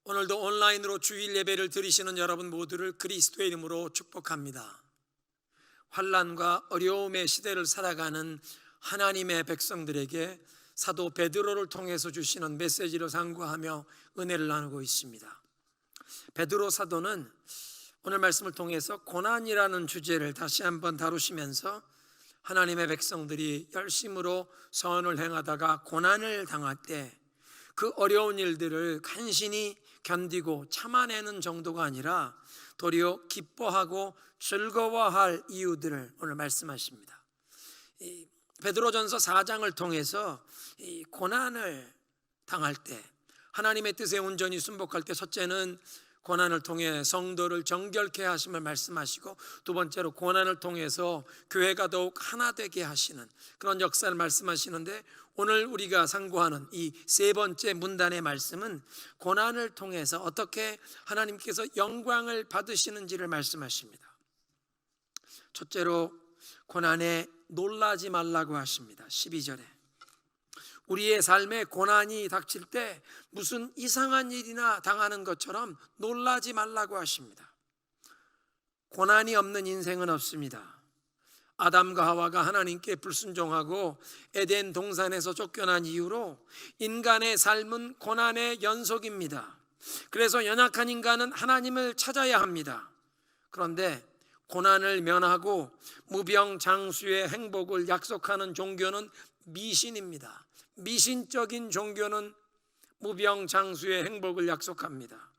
오늘도 온라인으로 주일 예배를 드리시는 여러분 모두를 그리스도의 이름으로 축복합니다. 환난과 어려움의 시대를 살아가는 하나님의 백성들에게 사도 베드로를 통해서 주시는 메시지를 상고하며 은혜를 나누고 있습니다. 베드로 사도는 오늘 말씀을 통해서 고난이라는 주제를 다시 한번 다루시면서 하나님의 백성들이 열심으로 선을 행하다가 고난을 당할 때 그 어려운 일들을 간신히 견디고 참아내는 정도가 아니라 도리어 기뻐하고 즐거워할 이유들을 오늘 말씀하십니다. 베드로전서 4장을 통해서 이 고난을 당할 때, 하나님의 뜻에 온전히 순복할 때, 첫째는 고난을 통해 성도를 정결케 하심을 말씀하시고, 두 번째로 고난을 통해서 교회가 더욱 하나 되게 하시는 그런 역사를 말씀하시는데, 오늘 우리가 상고하는 이 세 번째 문단의 말씀은 고난을 통해서 어떻게 하나님께서 영광을 받으시는지를 말씀하십니다. 첫째로 고난에 놀라지 말라고 하십니다. 12절에 우리의 삶에 고난이 닥칠 때 무슨 이상한 일이나 당하는 것처럼 놀라지 말라고 하십니다. 고난이 없는 인생은 없습니다. 아담과 하와가 하나님께 불순종하고 에덴 동산에서 쫓겨난 이후로 인간의 삶은 고난의 연속입니다. 그래서 연약한 인간은 하나님을 찾아야 합니다. 그런데 고난을 면하고 무병장수의 행복을 약속하는 종교는 미신입니다. 미신적인 종교는 무병장수의 행복을 약속합니다.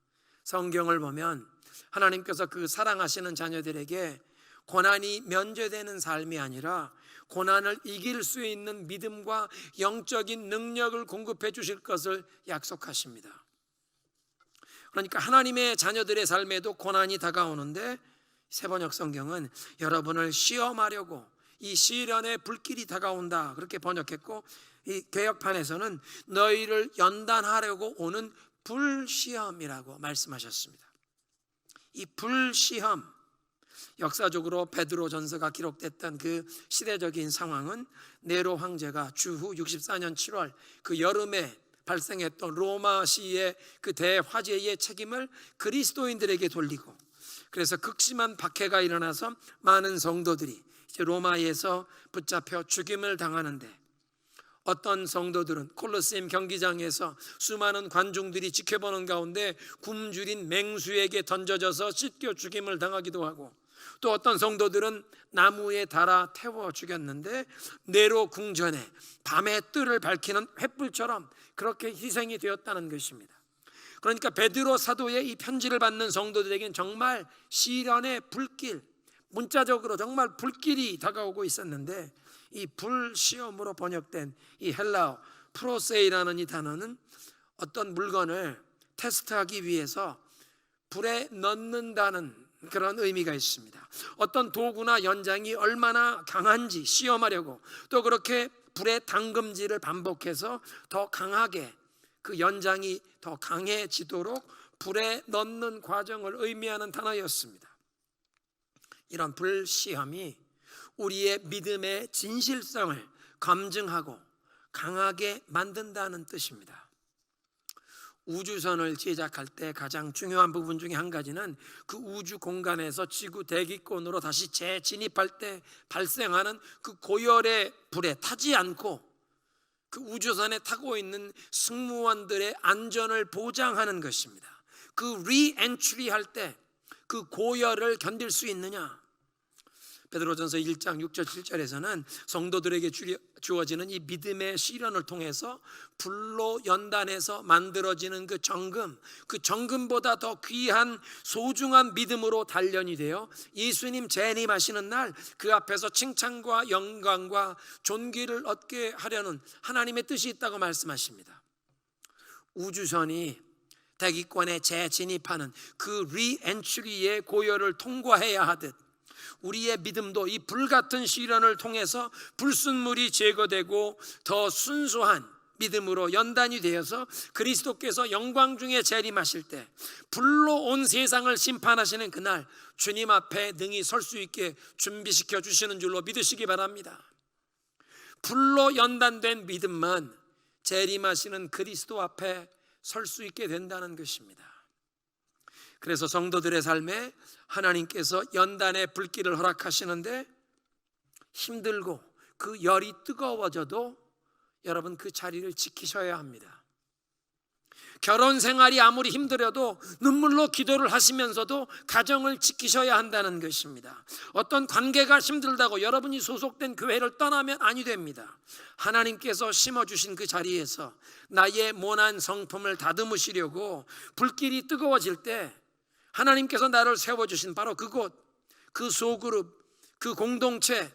성경을 보면 하나님께서 그 사랑하시는 자녀들에게 고난이 면제되는 삶이 아니라 고난을 이길 수 있는 믿음과 영적인 능력을 공급해 주실 것을 약속하십니다. 그러니까 하나님의 자녀들의 삶에도 고난이 다가오는데 세번역 성경은 여러분을 시험하려고 이 시련의 불길이 다가온다 그렇게 번역했고, 이 개역판에서는 너희를 연단하려고 오는 불시험이라고 말씀하셨습니다. 이 불시험, 역사적으로 베드로 전서가 기록됐던 그 시대적인 상황은 네로 황제가 주후 64년 7월 그 여름에 발생했던 로마 시의 그 대화재의 책임을 그리스도인들에게 돌리고, 그래서 극심한 박해가 일어나서 많은 성도들이 이제 로마에서 붙잡혀 죽임을 당하는데, 어떤 성도들은 콜로세움 경기장에서 수많은 관중들이 지켜보는 가운데 굶주린 맹수에게 던져져서 찢겨 죽임을 당하기도 하고, 또 어떤 성도들은 나무에 달아 태워 죽였는데 네로 궁전에 밤의 뜰을 밝히는 횃불처럼 그렇게 희생이 되었다는 것입니다. 그러니까 베드로 사도의 이 편지를 받는 성도들에게는 정말 시련의 불길, 문자적으로 정말 불길이 다가오고 있었는데, 이 불시험으로 번역된 이 헬라어 프로세이라는 이 단어는 어떤 물건을 테스트하기 위해서 불에 넣는다는 그런 의미가 있습니다. 어떤 도구나 연장이 얼마나 강한지 시험하려고, 또 그렇게 불의 담금질을 반복해서 더 강하게 그 연장이 더 강해지도록 불에 넣는 과정을 의미하는 단어였습니다. 이런 불시험이 우리의 믿음의 진실성을 검증하고 강하게 만든다는 뜻입니다. 우주선을 제작할 때 가장 중요한 부분 중에 한 가지는 그 우주 공간에서 지구 대기권으로 다시 재진입할 때 발생하는 그 고열의 불에 타지 않고 그 우주선에 타고 있는 승무원들의 안전을 보장하는 것입니다. 그 리엔트리 할 때 그 고열을 견딜 수 있느냐. 베드로전서 1장 6절 7절에서는 성도들에게 주어지는 이 믿음의 시련을 통해서 불로 연단해서 만들어지는 그 정금보다 더 귀한 소중한 믿음으로 단련이 되어 예수님 재림하시는 날 그 앞에서 칭찬과 영광과 존귀를 얻게 하려는 하나님의 뜻이 있다고 말씀하십니다. 우주선이 대기권에 재진입하는 그 리엔트리의 고열을 통과해야 하듯 우리의 믿음도 이 불같은 시련을 통해서 불순물이 제거되고 더 순수한 믿음으로 연단이 되어서 그리스도께서 영광 중에 재림하실 때 불로 온 세상을 심판하시는 그날 주님 앞에 능히 설 수 있게 준비시켜 주시는 줄로 믿으시기 바랍니다. 불로 연단된 믿음만 재림하시는 그리스도 앞에 설 수 있게 된다는 것입니다. 그래서 성도들의 삶에 하나님께서 연단의 불길을 허락하시는데 힘들고 그 열이 뜨거워져도 여러분 그 자리를 지키셔야 합니다. 결혼 생활이 아무리 힘들어도 눈물로 기도를 하시면서도 가정을 지키셔야 한다는 것입니다. 어떤 관계가 힘들다고 여러분이 소속된 교회를 떠나면 아니 됩니다. 하나님께서 심어주신 그 자리에서 나의 모난 성품을 다듬으시려고 불길이 뜨거워질 때 하나님께서 나를 세워주신 바로 그곳, 그 소그룹, 그 공동체,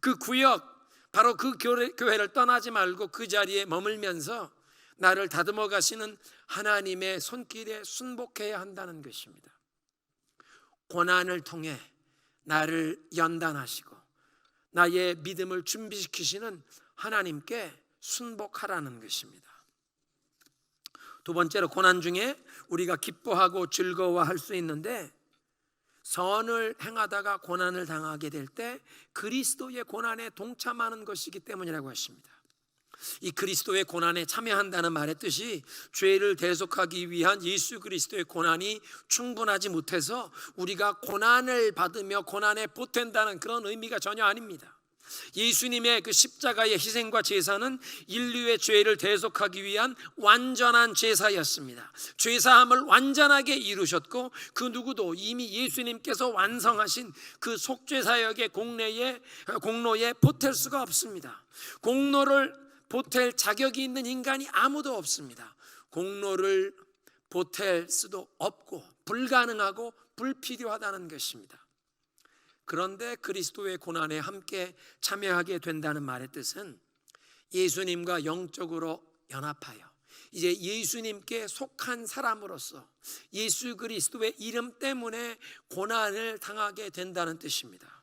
그 구역, 바로 그 교회를 떠나지 말고 그 자리에 머물면서 나를 다듬어 가시는 하나님의 손길에 순복해야 한다는 것입니다. 고난을 통해 나를 연단하시고 나의 믿음을 준비시키시는 하나님께 순복하라는 것입니다. 두 번째로, 고난 중에 우리가 기뻐하고 즐거워할 수 있는데, 선을 행하다가 고난을 당하게 될 때 그리스도의 고난에 동참하는 것이기 때문이라고 하십니다. 이 그리스도의 고난에 참여한다는 말의 뜻이 죄를 대속하기 위한 예수 그리스도의 고난이 충분하지 못해서 우리가 고난을 받으며 고난에 보탠다는 그런 의미가 전혀 아닙니다. 예수님의 그 십자가의 희생과 제사는 인류의 죄를 대속하기 위한 완전한 제사였습니다. 죄사함을 완전하게 이루셨고 그 누구도 이미 예수님께서 완성하신 그 속죄사역의 공로에 보탤 수가 없습니다. 공로를 보탤 자격이 있는 인간이 아무도 없습니다. 공로를 보탤 수도 없고 불가능하고 불필요하다는 것입니다. 그런데 그리스도의 고난에 함께 참여하게 된다는 말의 뜻은 예수님과 영적으로 연합하여 이제 예수님께 속한 사람으로서 예수 그리스도의 이름 때문에 고난을 당하게 된다는 뜻입니다.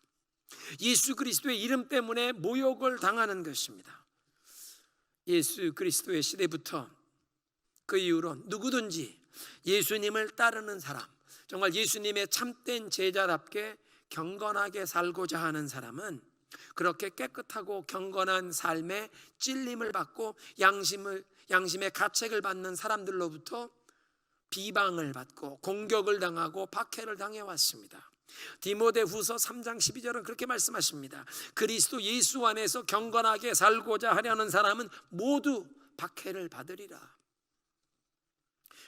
예수 그리스도의 이름 때문에 모욕을 당하는 것입니다. 예수 그리스도의 시대부터 그 이후로 누구든지 예수님을 따르는 사람, 정말 예수님의 참된 제자답게 경건하게 살고자 하는 사람은 그렇게 깨끗하고 경건한 삶에 찔림을 받고 양심의 가책을 받는 사람들로부터 비방을 받고 공격을 당하고 박해를 당해왔습니다. 디모데후서 3장 12절은 그렇게 말씀하십니다. 그리스도 예수 안에서 경건하게 살고자 하려는 사람은 모두 박해를 받으리라.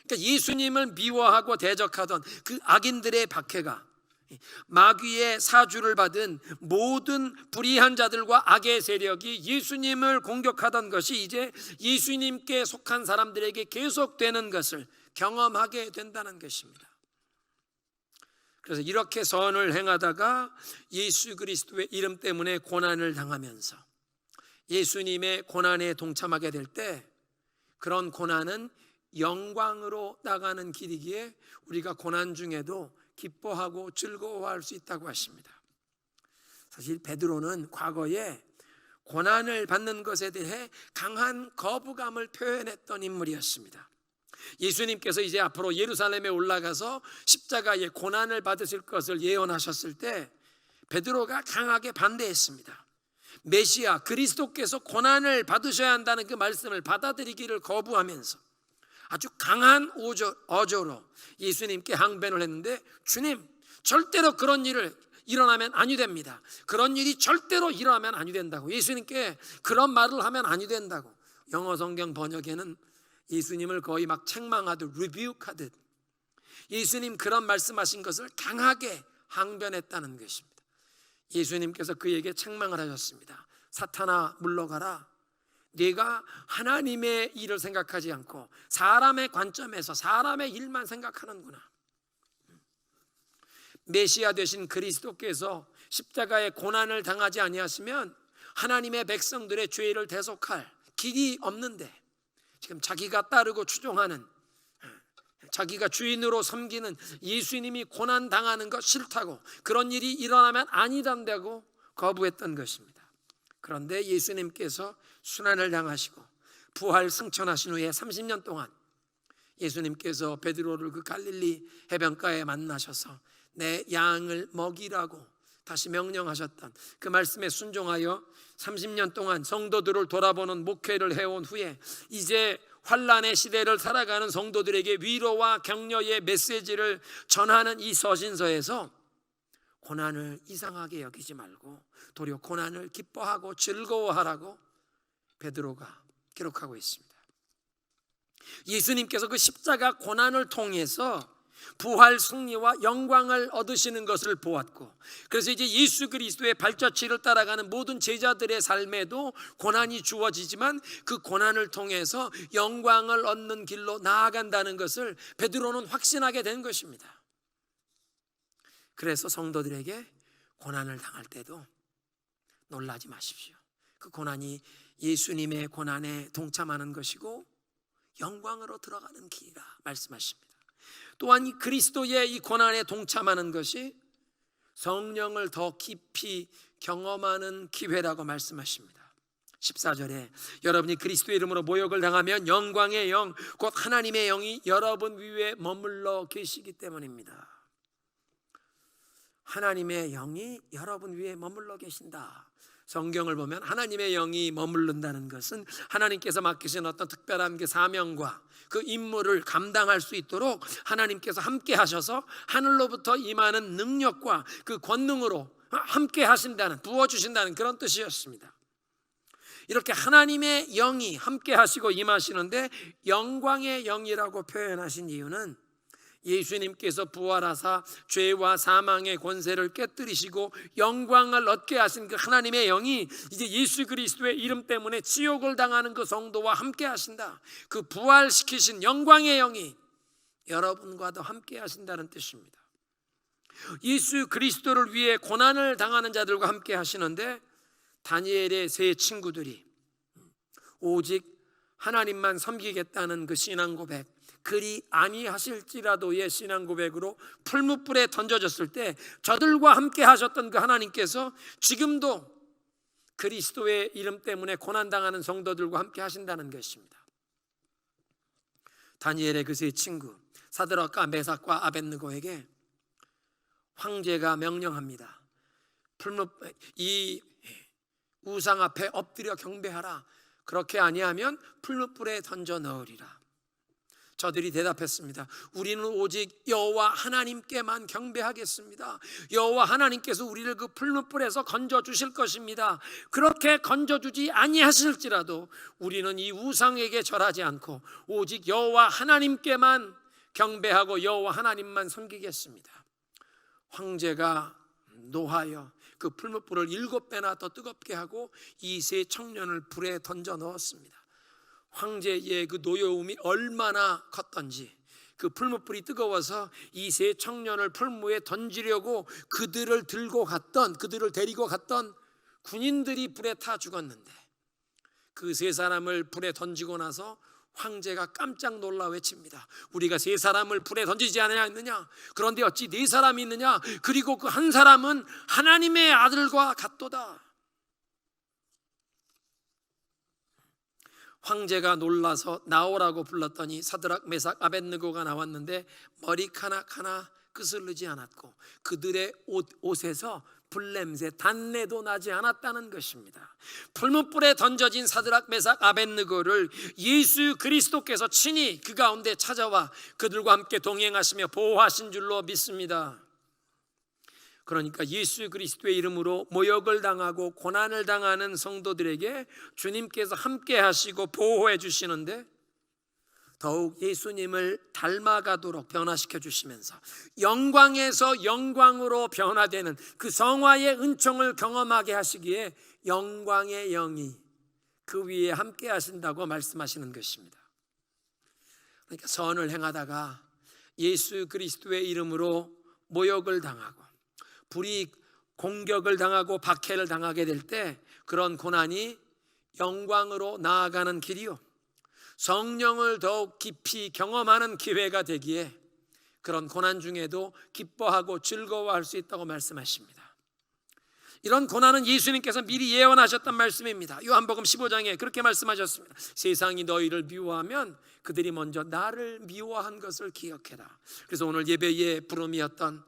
그러니까 예수님을 미워하고 대적하던 그 악인들의 박해가 마귀의 사주를 받은 모든 불의한 자들과 악의 세력이 예수님을 공격하던 것이 이제 예수님께 속한 사람들에게 계속되는 것을 경험하게 된다는 것입니다. 그래서 이렇게 선을 행하다가 예수 그리스도의 이름 때문에 고난을 당하면서 예수님의 고난에 동참하게 될 때 그런 고난은 영광으로 나가는 길이기에 우리가 고난 중에도 기뻐하고 즐거워할 수 있다고 하십니다. 사실 베드로는 과거에 고난을 받는 것에 대해 강한 거부감을 표현했던 인물이었습니다. 예수님께서 이제 앞으로 예루살렘에 올라가서 십자가의 고난을 받으실 것을 예언하셨을 때 베드로가 강하게 반대했습니다. 메시아 그리스도께서 고난을 받으셔야 한다는 그 말씀을 받아들이기를 거부하면서 아주 강한 어조로 예수님께 항변을 했는데, 주님, 절대로 그런 일을 일어나면 아니 됩니다. 그런 일이 절대로 일어나면 아니 된다고, 예수님께 그런 말을 하면 아니 된다고. 영어 성경 번역에는 예수님을 거의 막 책망하듯 리뷰하듯 예수님 그런 말씀하신 것을 강하게 항변했다는 것입니다. 예수님께서 그에게 책망을 하셨습니다. 사탄아 물러가라. 네가 하나님의 일을 생각하지 않고 사람의 관점에서 사람의 일만 생각하는구나. 메시아 되신 그리스도께서 십자가의 고난을 당하지 아니하시면 하나님의 백성들의 죄를 대속할 길이 없는데, 지금 자기가 따르고 추종하는, 자기가 주인으로 섬기는 예수님이 고난 당하는 것 싫다고, 그런 일이 일어나면 아니단다고 거부했던 것입니다. 그런데 예수님께서 순환을 당하시고 부활 승천하신 후에 30년 동안 예수님께서 베드로를 그 갈릴리 해변가에 만나셔서 내 양을 먹이라고 다시 명령하셨던 그 말씀에 순종하여 30년 동안 성도들을 돌아보는 목회를 해온 후에 이제 환난의 시대를 살아가는 성도들에게 위로와 격려의 메시지를 전하는 이 서신서에서 고난을 이상하게 여기지 말고 도리어 고난을 기뻐하고 즐거워하라고 베드로가 기록하고 있습니다. 예수님께서 그 십자가 고난을 통해서 부활 승리와 영광을 얻으시는 것을 보았고, 그래서 이제 예수 그리스도의 발자취를 따라가는 모든 제자들의 삶에도 고난이 주어지지만 그 고난을 통해서 영광을 얻는 길로 나아간다는 것을 베드로는 확신하게 된 것입니다. 그래서 성도들에게 고난을 당할 때도 놀라지 마십시오. 그 고난이 예수님의 고난에 동참하는 것이고 영광으로 들어가는 길이라 말씀하십니다. 또한 이 그리스도의 이 고난에 동참하는 것이 성령을 더 깊이 경험하는 기회라고 말씀하십니다. 14절에 여러분이 그리스도의 이름으로 모욕을 당하면 영광의 영, 곧 하나님의 영이 여러분 위에 머물러 계시기 때문입니다. 하나님의 영이 여러분 위에 머물러 계신다. 성경을 보면 하나님의 영이 머무른다는 것은 하나님께서 맡기신 어떤 특별한 그 사명과 그 임무를 감당할 수 있도록 하나님께서 함께 하셔서 하늘로부터 임하는 능력과 그 권능으로 함께 하신다는, 부어주신다는 그런 뜻이었습니다. 이렇게 하나님의 영이 함께 하시고 임하시는데 영광의 영이라고 표현하신 이유는 예수님께서 부활하사 죄와 사망의 권세를 깨뜨리시고 영광을 얻게 하신 그 하나님의 영이 이제 예수 그리스도의 이름 때문에 지옥을 당하는 그 성도와 함께 하신다. 그 부활시키신 영광의 영이 여러분과도 함께 하신다는 뜻입니다. 예수 그리스도를 위해 고난을 당하는 자들과 함께 하시는데 다니엘의 세 친구들이 오직 하나님만 섬기겠다는 그 신앙 고백, 그리 아니하실지라도의 신앙 고백으로 풀무불에 던져졌을 때 저들과 함께 하셨던 그 하나님께서 지금도 그리스도의 이름 때문에 고난당하는 성도들과 함께 하신다는 것입니다. 다니엘의 그 세 친구 사드락과 메삭과 아벳느고에게 황제가 명령합니다. 이 우상 앞에 엎드려 경배하라. 그렇게 아니하면 풀무불에 던져 넣으리라. 저들이 대답했습니다. 우리는 오직 여호와 하나님께만 경배하겠습니다. 여호와 하나님께서 우리를 그 풀무불에서 건져 주실 것입니다. 그렇게 건져 주지 아니하실지라도 우리는 이 우상에게 절하지 않고 오직 여호와 하나님께만 경배하고 여호와 하나님만 섬기겠습니다. 황제가 노하여 그 풀무불을 7배나 더 뜨겁게 하고 이 세 청년을 불에 던져 넣었습니다. 황제의 그 노여움이 얼마나 컸던지 그 풀무불이 뜨거워서 이 세 청년을 풀무에 던지려고 그들을 데리고 갔던 군인들이 불에 타 죽었는데 그 세 사람을 불에 던지고 나서 황제가 깜짝 놀라 외칩니다. 우리가 세 사람을 불에 던지지 않았느냐? 그런데 어찌 네 사람이 있느냐? 그리고 그 한 사람은 하나님의 아들과 같도다. 황제가 놀라서 나오라고 불렀더니 사드락 메삭 아벳느고가 나왔는데 머리카락하나 그슬르지 않았고 그들의 옷에서 불냄새 단내도 나지 않았다는 것입니다. 풀무불에 던져진 사드락 메삭 아벳느고를 예수 그리스도께서 친히 그 가운데 찾아와 그들과 함께 동행하시며 보호하신 줄로 믿습니다. 그러니까 예수 그리스도의 이름으로 모욕을 당하고 고난을 당하는 성도들에게 주님께서 함께 하시고 보호해 주시는데 더욱 예수님을 닮아가도록 변화시켜 주시면서 영광에서 영광으로 변화되는 그 성화의 은총을 경험하게 하시기에 영광의 영이 그 위에 함께 하신다고 말씀하시는 것입니다. 그러니까 선을 행하다가 예수 그리스도의 이름으로 모욕을 당하고 불이익 공격을 당하고 박해를 당하게 될 때 그런 고난이 영광으로 나아가는 길이요 성령을 더욱 깊이 경험하는 기회가 되기에 그런 고난 중에도 기뻐하고 즐거워할 수 있다고 말씀하십니다. 이런 고난은 예수님께서 미리 예언하셨던 말씀입니다. 요한복음 15장에 그렇게 말씀하셨습니다. 세상이 너희를 미워하면 그들이 먼저 나를 미워한 것을 기억해라. 그래서 오늘 예배의 부름이었던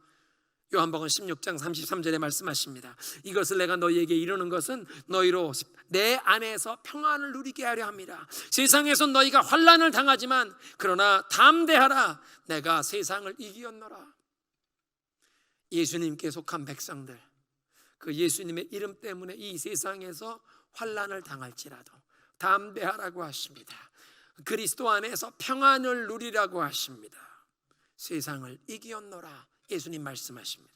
요한복음 16장 33절에 말씀하십니다. 이것을 내가 너희에게 이르는 것은 너희로 내 안에서 평안을 누리게 하려 함이라. 세상에서 너희가 환난을 당하지만 그러나 담대하라, 내가 세상을 이기었노라. 예수님께 속한 백성들, 그 예수님의 이름 때문에 이 세상에서 환난을 당할지라도 담대하라고 하십니다. 그리스도 안에서 평안을 누리라고 하십니다. 세상을 이기었노라 예수님 말씀하십니다.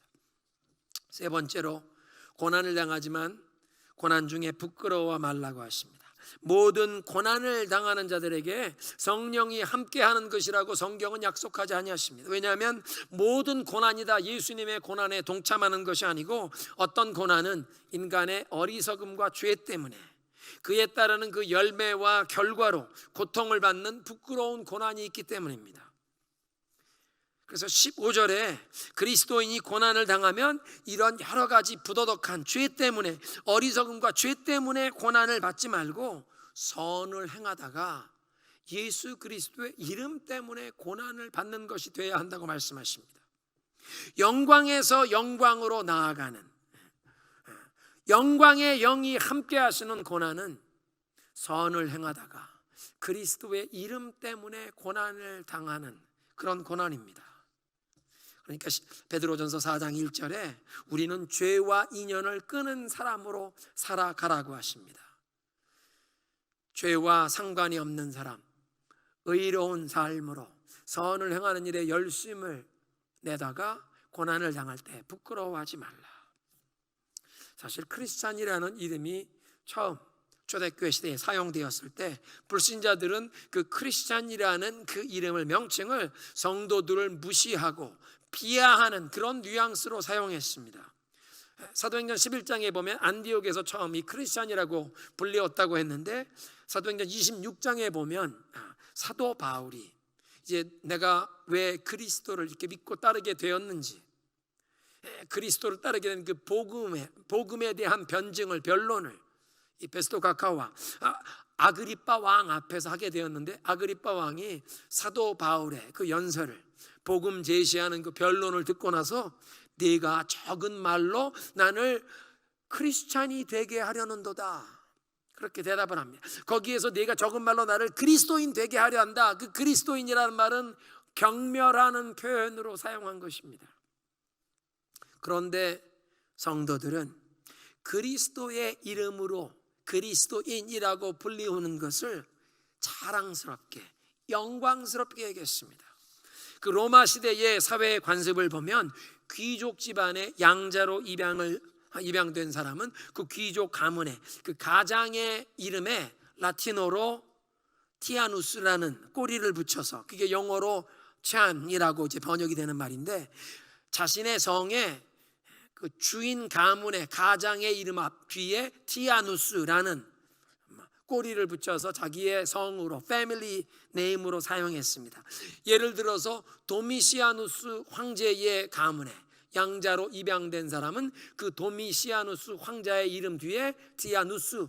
세 번째로, 고난을 당하지만 고난 중에 부끄러워 말라고 하십니다. 모든 고난을 당하는 자들에게 성령이 함께하는 것이라고 성경은 약속하지 아니하십니다. 왜냐하면 모든 고난이 다 예수님의 고난에 동참하는 것이 아니고, 어떤 고난은 인간의 어리석음과 죄 때문에 그에 따르는 그 열매와 결과로 고통을 받는 부끄러운 고난이 있기 때문입니다. 그래서 15절에 그리스도인이 고난을 당하면 이런 여러 가지 부도덕한 죄 때문에, 어리석음과 죄 때문에 고난을 받지 말고 선을 행하다가 예수 그리스도의 이름 때문에 고난을 받는 것이 되어야 한다고 말씀하십니다. 영광에서 영광으로 나아가는, 영광의 영이 함께 하시는 고난은 선을 행하다가 그리스도의 이름 때문에 고난을 당하는 그런 고난입니다. 그러니까 베드로전서 4장 1절에 우리는 죄와 인연을 끊은 사람으로 살아가라고 하십니다. 죄와 상관이 없는 사람, 의로운 삶으로 선을 행하는 일에 열심을 내다가 고난을 당할 때 부끄러워하지 말라. 사실 크리스찬이라는 이름이 처음 초대교회 시대에 사용되었을 때 불신자들은 그 크리스찬이라는 그 이름을, 명칭을 성도들을 무시하고 비하하는 그런 뉘앙스로 사용했습니다. 사도행전 11장에 보면 안디옥에서 처음 이 크리스찬이라고 불리웠다고 했는데, 사도행전 26장에 보면 사도 바울이 이제 내가 왜 그리스도를 이렇게 믿고 따르게 되었는지, 그리스도를 따르게 된 그 복음에 대한 변증을, 변론을 이 베스토 가카와 아그리빠 왕 앞에서 하게 되었는데, 아그리빠 왕이 사도 바울의 그 연설을, 복음 제시하는 그 변론을 듣고 나서 네가 적은 말로 나를 크리스찬이 되게 하려는도다, 그렇게 대답을 합니다. 거기에서 네가 적은 말로 나를 그리스도인 되게 하려 한다. 그 그리스도인이라는 말은 경멸하는 표현으로 사용한 것입니다. 그런데 성도들은 그리스도의 이름으로 그리스도인이라고 불리우는 것을 자랑스럽게, 영광스럽게 얘기했습니다. 그 로마 시대의 사회 관습을 보면 귀족 집안의 양자로 입양된 사람은 그 귀족 가문의 그 가장의 이름에 라틴어로 티아누스라는 꼬리를 붙여서, 그게 영어로 찬이라고 이제 번역이 되는 말인데, 자신의 성에 그 주인 가문의 가장의 이름 앞 뒤에 티아누스라는 꼬리를 붙여서 자기의 성으로, 패밀리 네임으로 사용했습니다. 예를 들어서 도미시아누스 황제의 가문에 양자로 입양된 사람은 그 도미시아누스 황자의 이름 뒤에 티아누스,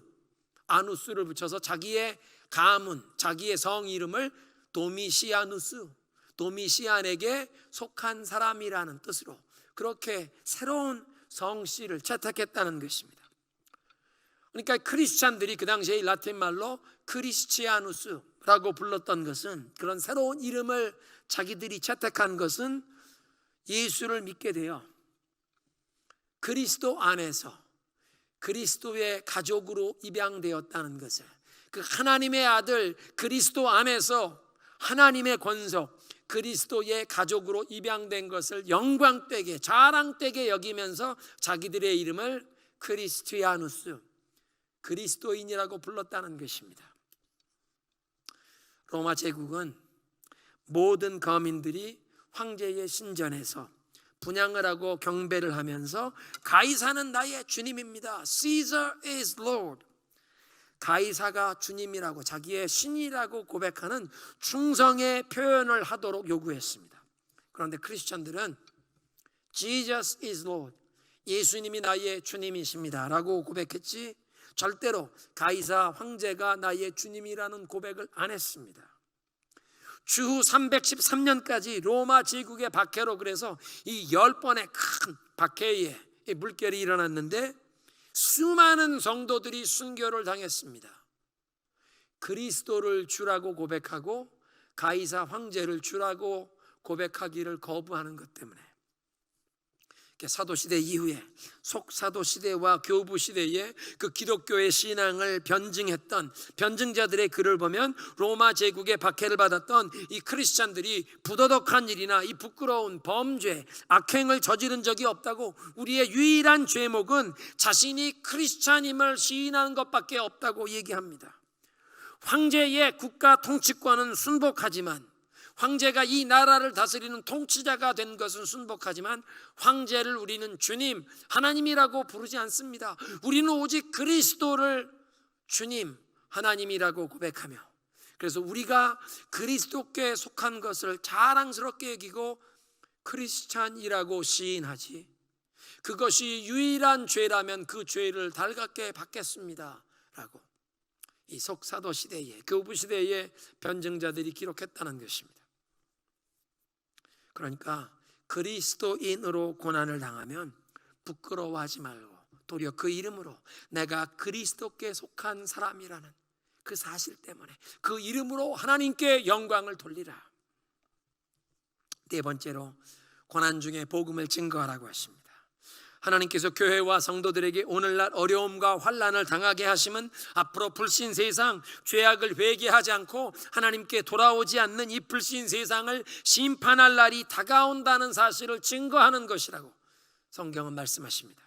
아누스를 붙여서 자기의 가문, 자기의 성 이름을 도미시아누스, 도미시안에게 속한 사람이라는 뜻으로 그렇게 새로운 성씨를 채택했다는 것입니다. 그러니까 크리스찬들이 그 당시에 라틴 말로 크리스티아누스라고 불렀던 것은, 그런 새로운 이름을 자기들이 채택한 것은 예수를 믿게 되어 그리스도 안에서 그리스도의 가족으로 입양되었다는 것을, 그 하나님의 아들 그리스도 안에서 하나님의 권속 그리스도의 가족으로 입양된 것을 영광되게, 자랑되게 여기면서 자기들의 이름을 크리스티아누스, 그리스도인이라고 불렀다는 것입니다. 로마 제국은 모든 거민들이 황제의 신전에서 분향을 하고 경배를 하면서 가이사는 나의 주님입니다, Caesar is Lord, 가이사가 주님이라고, 자기의 신이라고 고백하는 충성의 표현을 하도록 요구했습니다. 그런데 크리스천들은 Jesus is Lord, 예수님이 나의 주님이십니다 라고 고백했지, 절대로 가이사 황제가 나의 주님이라는 고백을 안 했습니다. 주후 313년까지 로마 제국의 박해로 그래서 이 10번의 큰 박해에 물결이 일어났는데 수많은 성도들이 순교를 당했습니다. 그리스도를 주라고 고백하고 가이사 황제를 주라고 고백하기를 거부하는 것 때문에 사도시대 이후에 속사도시대와 교부시대에 그 기독교의 신앙을 변증했던 변증자들의 글을 보면 로마 제국의 박해를 받았던 이 크리스찬들이 부도덕한 일이나 이 부끄러운 범죄, 악행을 저지른 적이 없다고, 우리의 유일한 죄목은 자신이 크리스찬임을 시인하는 것밖에 없다고 얘기합니다. 황제의 국가 통치권은 순복하지만, 황제가 이 나라를 다스리는 통치자가 된 것은 순복하지만 황제를 우리는 주님, 하나님이라고 부르지 않습니다. 우리는 오직 그리스도를 주님, 하나님이라고 고백하며, 그래서 우리가 그리스도께 속한 것을 자랑스럽게 여기고 크리스찬이라고 시인하지, 그것이 유일한 죄라면 그 죄를 달갑게 받겠습니다 라고 이 속사도 시대에, 교부 시대에 변증자들이 기록했다는 것입니다. 그러니까 그리스도인으로 고난을 당하면 부끄러워하지 말고 도리어 그 이름으로 내가 그리스도께 속한 사람이라는 그 사실 때문에 그 이름으로 하나님께 영광을 돌리라. 네 번째로 고난 중에 복음을 증거하라고 하십니다. 하나님께서 교회와 성도들에게 오늘날 어려움과 환난을 당하게 하심은 앞으로 불신 세상, 죄악을 회개하지 않고 하나님께 돌아오지 않는 이 불신 세상을 심판할 날이 다가온다는 사실을 증거하는 것이라고 성경은 말씀하십니다.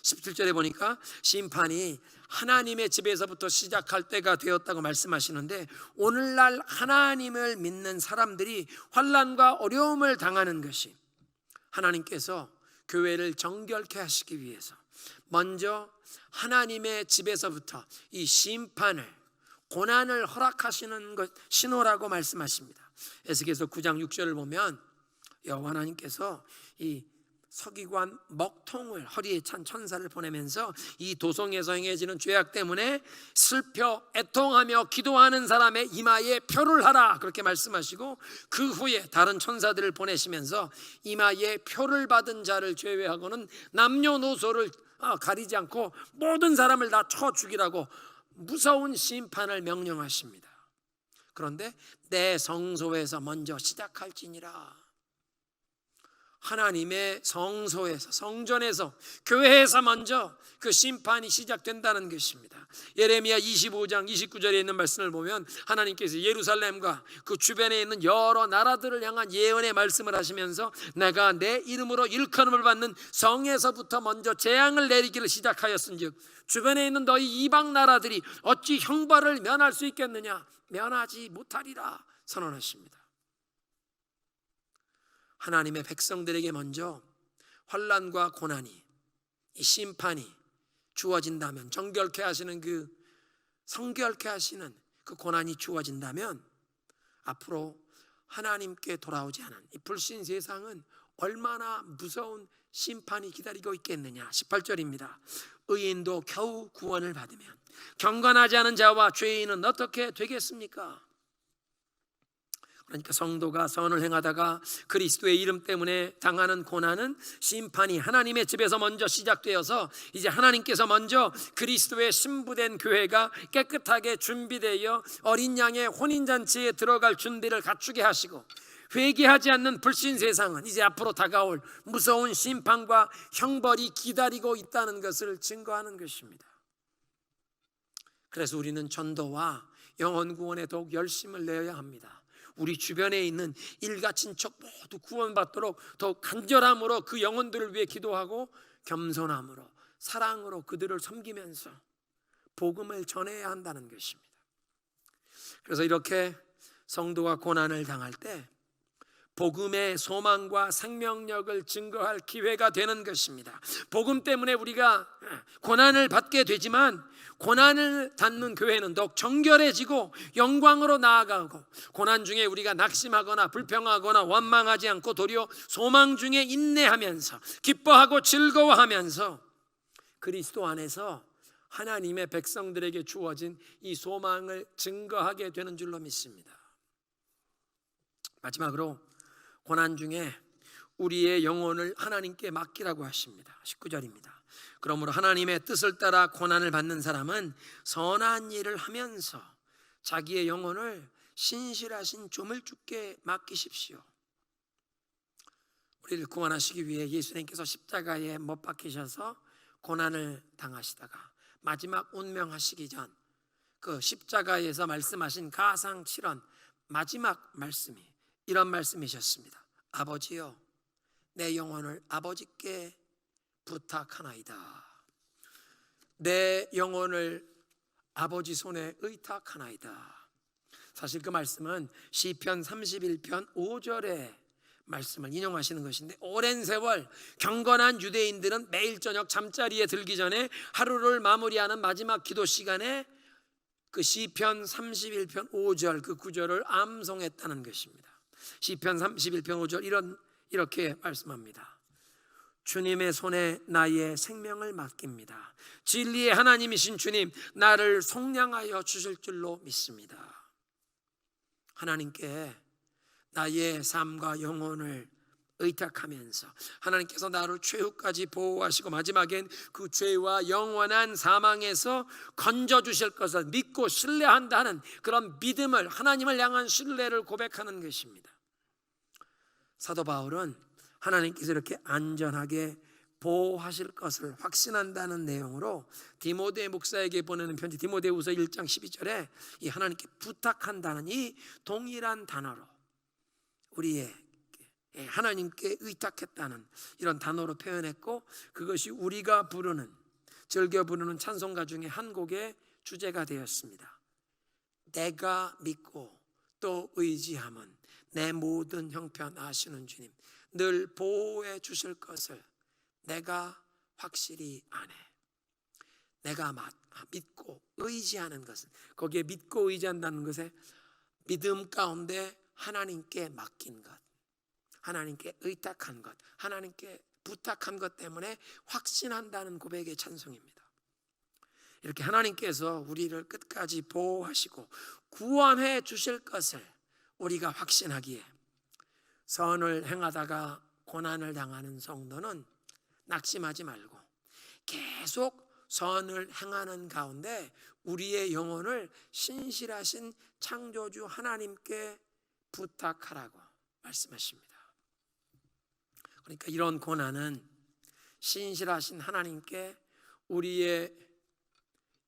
17절에 보니까 심판이 하나님의 집에서부터 시작할 때가 되었다고 말씀하시는데, 오늘날 하나님을 믿는 사람들이 환난과 어려움을 당하는 것이 하나님께서 교회를 정결케 하시기 위해서 먼저 하나님의 집에서부터 이 심판을, 고난을 허락하시는 것 신호라고 말씀하십니다. 에스겔서 9장 6절을 보면 여호와 하나님께서 이 서기관 먹통을 허리에 찬 천사를 보내면서 이 도성에서 행해지는 죄악 때문에 슬퍼 애통하며 기도하는 사람의 이마에 표를 하라, 그렇게 말씀하시고, 그 후에 다른 천사들을 보내시면서 이마에 표를 받은 자를 제외하고는 남녀노소를 가리지 않고 모든 사람을 다 쳐 죽이라고 무서운 심판을 명령하십니다. 그런데 내 성소에서 먼저 시작할지니라. 하나님의 성소에서, 성전에서, 교회에서 먼저 그 심판이 시작된다는 것입니다. 예레미야 25장 29절에 있는 말씀을 보면 하나님께서 예루살렘과 그 주변에 있는 여러 나라들을 향한 예언의 말씀을 하시면서 내가 내 이름으로 일컬음을 받는 성에서부터 먼저 재앙을 내리기를 시작하였은즉 주변에 있는 너희 이방 나라들이 어찌 형벌을 면할 수 있겠느냐? 면하지 못하리라 선언하십니다. 하나님의 백성들에게 먼저 환난과 고난이, 이 심판이 주어진다면, 정결케 하시는 그 성결케 하시는 그 고난이 주어진다면 앞으로 하나님께 돌아오지 않은 이 불신 세상은 얼마나 무서운 심판이 기다리고 있겠느냐. 18절입니다. 의인도 겨우 구원을 받으면 경건하지 않은 자와 죄인은 어떻게 되겠습니까? 그러니까 성도가 선을 행하다가 그리스도의 이름 때문에 당하는 고난은 심판이 하나님의 집에서 먼저 시작되어서 이제 하나님께서 먼저 그리스도의 신부된 교회가 깨끗하게 준비되어 어린 양의 혼인잔치에 들어갈 준비를 갖추게 하시고, 회개하지 않는 불신 세상은 이제 앞으로 다가올 무서운 심판과 형벌이 기다리고 있다는 것을 증거하는 것입니다. 그래서 우리는 전도와 영혼 구원에 더욱 열심을 내어야 합니다. 우리 주변에 있는 일가 친척 모두 구원받도록 더욱 간절함으로 그 영혼들을 위해 기도하고 겸손함으로 사랑으로 그들을 섬기면서 복음을 전해야 한다는 것입니다. 그래서 이렇게 성도가 고난을 당할 때 복음의 소망과 생명력을 증거할 기회가 되는 것입니다. 복음 때문에 우리가 고난을 받게 되지만 고난을 받는 교회는 더욱 정결해지고 영광으로 나아가고, 고난 중에 우리가 낙심하거나 불평하거나 원망하지 않고 도리어 소망 중에 인내하면서 기뻐하고 즐거워하면서 그리스도 안에서 하나님의 백성들에게 주어진 이 소망을 증거하게 되는 줄로 믿습니다. 마지막으로 고난 중에 우리의 영혼을 하나님께 맡기라고 하십니다. 19절입니다. 그러므로 하나님의 뜻을 따라 고난을 받는 사람은 선한 일을 하면서 자기의 영혼을 신실하신 조물주께 맡기십시오. 우리를 구원하시기 위해 예수님께서 십자가에 못 박히셔서 고난을 당하시다가 마지막 운명하시기 전 그 십자가에서 말씀하신 가상칠언 마지막 말씀이 이런 말씀이셨습니다. 아버지여, 내 영혼을 아버지께 부탁하나이다. 내 영혼을 아버지 손에 의탁하나이다. 사실 그 말씀은 시편 31편 5절의 말씀을 인용하시는 것인데, 오랜 세월 경건한 유대인들은 매일 저녁 잠자리에 들기 전에 하루를 마무리하는 마지막 기도 시간에 그 시편 31편 5절 그 구절을 암송했다는 것입니다. 시편 31편 5절 이렇게 말씀합니다. 주님의 손에 나의 생명을 맡깁니다. 진리의 하나님이신 주님, 나를 속량하여 주실 줄로 믿습니다. 하나님께 나의 삶과 영혼을 의탁하면서 하나님께서 나를 최후까지 보호하시고 마지막엔 그 죄와 영원한 사망에서 건져주실 것을 믿고 신뢰한다는 그런 믿음을, 하나님을 향한 신뢰를 고백하는 것입니다. 사도 바울은 하나님께서 이렇게 안전하게 보호하실 것을 확신한다는 내용으로 디모데 목사에게 보내는 편지 디모데후서 1장 12절에 이 하나님께 부탁한다는 이 동일한 단어로 우리의 하나님께 의탁했다는 이런 단어로 표현했고, 그것이 우리가 부르는, 즐겨 부르는 찬송가 중에 한 곡의 주제가 되었습니다. 내가 믿고 또 의지함은 내 모든 형편 아시는 주님, 늘 보호해 주실 것을 내가 확실히 아네. 내가 믿고 의지하는 것은, 거기에 믿고 의지한다는 것에 믿음 가운데 하나님께 맡긴 것, 하나님께 의탁한 것, 하나님께 부탁한 것 때문에 확신한다는 고백의 찬송입니다. 이렇게 하나님께서 우리를 끝까지 보호하시고 구원해 주실 것을 우리가 확신하기에 선을 행하다가 고난을 당하는 성도는 낙심하지 말고 계속 선을 행하는 가운데 우리의 영혼을 신실하신 창조주 하나님께 부탁하라고 말씀하십니다. 그러니까 이런 고난은 신실하신 하나님께 우리의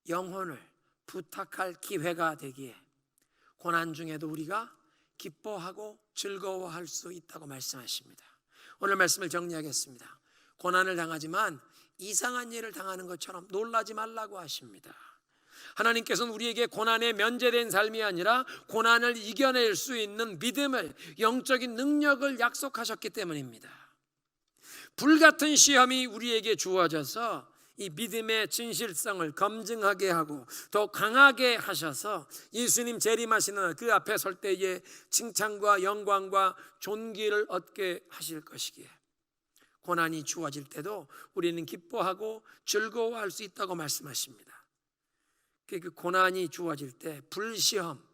영혼을 부탁할 기회가 되기에 고난 중에도 우리가 기뻐하고 즐거워할 수 있다고 말씀하십니다. 오늘 말씀을 정리하겠습니다. 고난을 당하지만 이상한 일을 당하는 것처럼 놀라지 말라고 하십니다. 하나님께서는 우리에게 고난에 면제된 삶이 아니라 고난을 이겨낼 수 있는 믿음을, 영적인 능력을 약속하셨기 때문입니다. 불같은 시험이 우리에게 주어져서 이 믿음의 진실성을 검증하게 하고 더 강하게 하셔서 예수님 재림하시는 그 앞에 설 때에 칭찬과 영광과 존귀를 얻게 하실 것이기에 고난이 주어질 때도 우리는 기뻐하고 즐거워할 수 있다고 말씀하십니다. 그 고난이 주어질 때, 불시험,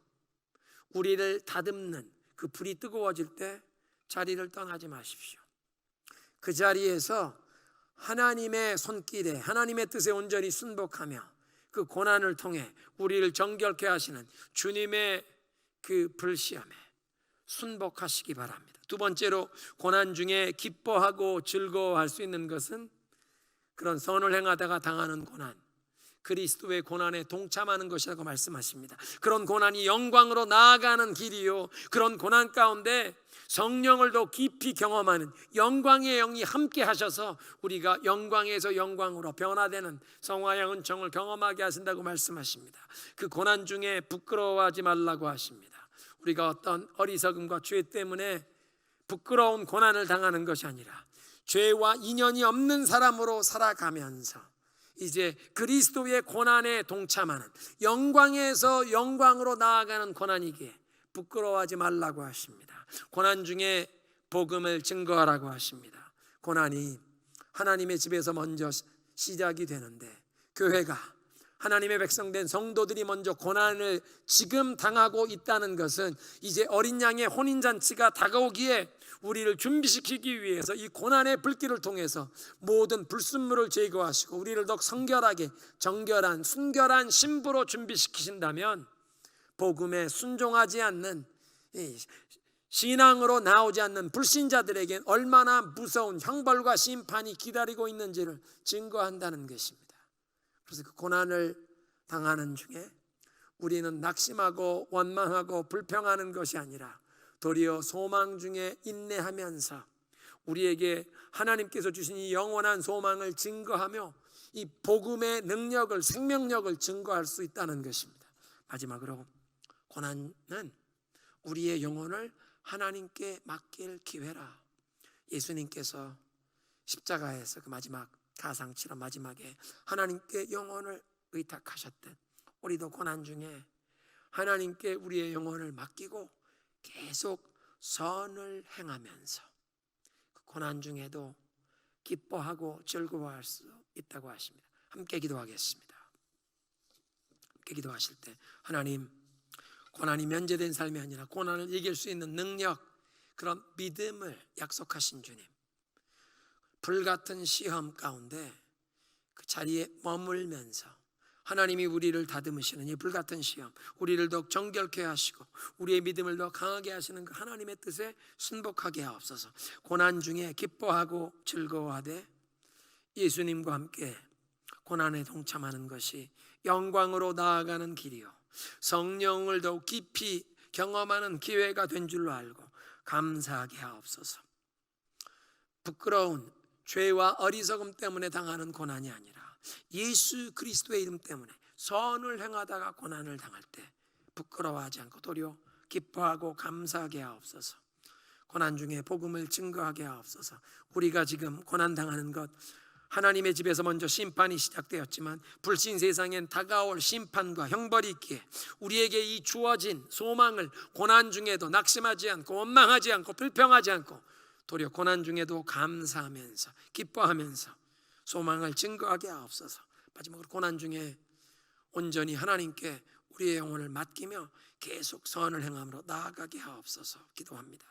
우리를 다듬는 그 불이 뜨거워질 때 자리를 떠나지 마십시오. 그 자리에서 하나님의 손길에, 하나님의 뜻에 온전히 순복하며 그 고난을 통해 우리를 정결케 하시는 주님의 그 불시험에 순복하시기 바랍니다. 두 번째로, 고난 중에 기뻐하고 즐거워할 수 있는 것은 그런 선을 행하다가 당하는 고난, 그리스도의 고난에 동참하는 것이라고 말씀하십니다. 그런 고난이 영광으로 나아가는 길이요, 그런 고난 가운데 성령을 더 깊이 경험하는 영광의 영이 함께 하셔서 우리가 영광에서 영광으로 변화되는 성화의 은총을 경험하게 하신다고 말씀하십니다. 그 고난 중에 부끄러워하지 말라고 하십니다. 우리가 어떤 어리석음과 죄 때문에 부끄러운 고난을 당하는 것이 아니라 죄와 인연이 없는 사람으로 살아가면서 이제 그리스도의 고난에 동참하는, 영광에서 영광으로 나아가는 고난이기에 부끄러워하지 말라고 하십니다. 고난 중에 복음을 증거하라고 하십니다. 고난이 하나님의 집에서 먼저 시작이 되는데 교회가 하나님의 백성된 성도들이 먼저 고난을 지금 당하고 있다는 것은 이제 어린 양의 혼인잔치가 다가오기에 우리를 준비시키기 위해서 이 고난의 불길을 통해서 모든 불순물을 제거하시고 우리를 더욱 성결하게 정결한 순결한 신부로 준비시키신다면 복음에 순종하지 않는, 신앙으로 나오지 않는 불신자들에겐 얼마나 무서운 형벌과 심판이 기다리고 있는지를 증거한다는 것입니다. 그래서 그 고난을 당하는 중에 우리는 낙심하고 원망하고 불평하는 것이 아니라 도리어 소망 중에 인내하면서 우리에게 하나님께서 주신 이 영원한 소망을 증거하며 이 복음의 능력을, 생명력을 증거할 수 있다는 것입니다. 마지막으로 고난은 우리의 영혼을 하나님께 맡길 기회라. 예수님께서 십자가에서 그 마지막 가상치료 마지막에 하나님께 영혼을 의탁하셨듯 우리도 고난 중에 하나님께 우리의 영혼을 맡기고 계속 선을 행하면서 그 고난 중에도 기뻐하고 즐거워할 수 있다고 하십니다. 함께 기도하겠습니다. 함께 기도하실 때 하나님, 고난이 면제된 삶이 아니라 고난을 이길 수 있는 능력, 그런 믿음을 약속하신 주님, 불같은 시험 가운데 그 자리에 머물면서 하나님이 우리를 다듬으시는 이 불같은 시험, 우리를 더욱 정결케 하시고 우리의 믿음을 더 강하게 하시는 그 하나님의 뜻에 순복하게 하옵소서. 고난 중에 기뻐하고 즐거워하되 예수님과 함께 고난에 동참하는 것이 영광으로 나아가는 길이요 성령을 더욱 깊이 경험하는 기회가 된 줄로 알고 감사하게 하옵소서. 부끄러운 죄와 어리석음 때문에 당하는 고난이 아니라 예수 그리스도의 이름 때문에 선을 행하다가 고난을 당할 때 부끄러워하지 않고 도리어 기뻐하고 감사하게 하옵소서. 고난 중에 복음을 증거하게 하옵소서. 우리가 지금 고난 당하는 것, 하나님의 집에서 먼저 심판이 시작되었지만 불신 세상엔 다가올 심판과 형벌이 있기에 우리에게 이 주어진 소망을 고난 중에도 낙심하지 않고 원망하지 않고 불평하지 않고 도리어 고난 중에도 감사하면서 기뻐하면서 소망을 증거하게 하옵소서. 마지막으로 고난 중에 온전히 하나님께 우리의 영혼을 맡기며 계속 선을 행함으로 나아가게 하옵소서. 기도합니다.